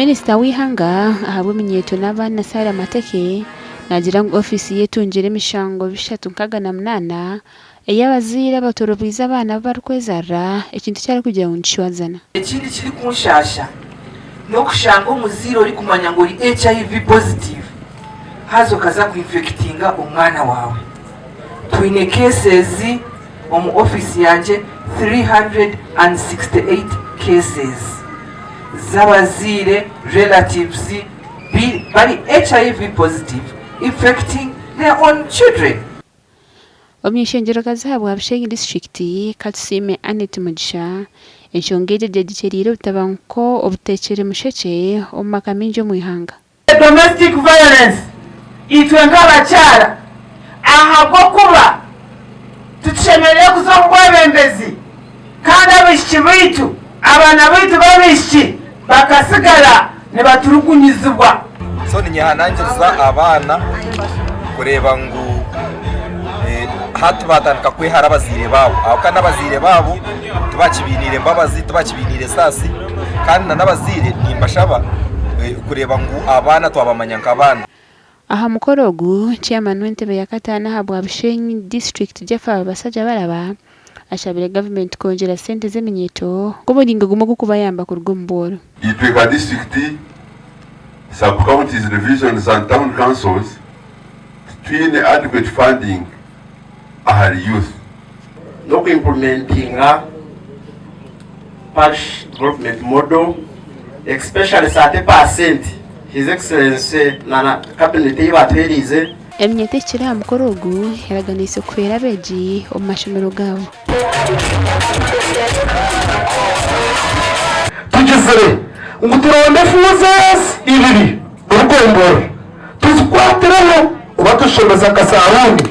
Minisita w'eihanga ahabwa iminyeto n'abana Sara Mateke nagira ngo ofisi yetunjire emishango 308 eyabazaire batoroboziibwe abaana barikwezarra ekintu kyari kugira ngo nishwazana ekindi kiri kunshasha n'okushanga omuzaire ori kumanya ngo ori HIV positive hazo kaza kuinfectinga omwana wawe. Twine cases omu ofisi yanje 368 cases z'abazaire relatives bari HIV positive infecting their own children. Omwishengero kazahabwa Bushenyi district katusime Anet Mugisha enshongeje gyegikyerire obutabanko obutekere musheke omu maka mingi omu eihanga. Domestic violence itwe nk'abakyala ahabw'okuba tutushemereire kuza omu bwebembezi kandi abaishiki baitu abaana baitu b'abaishiki bakasigara ne baturugunyizibwa. So ninyihanangiriza abaana kureba ngu hatu batandika kwehara abazaire baabo aho kandi abazaire baabo tubakibinire embabazi tubakibinire sasi kandi n'abazaire nimbashaba kureba ngu abaana twabamanya nk'abaana. Aha mukoro ogu chairman w'entebe ya katano ahabwa Bushenyi district Jefa abasajja baraba ashabire government konjera sente z'eminyeto kubugingo gumo kukubayamba ku rw'omboro. Itweka district sub-counties divisions and town councils twine adequate funding ahari youth no implementing parish development model especially 30% His Excellency Nana Cabinet yibatwerize emnyete ekiri aha mukoro ogu eraganise kubeera beegi omu mashomero gaabo. Tugizire ngu turonde fuzes ibiri urugomboro tuzikwatireho kuba tushomeza akasahani.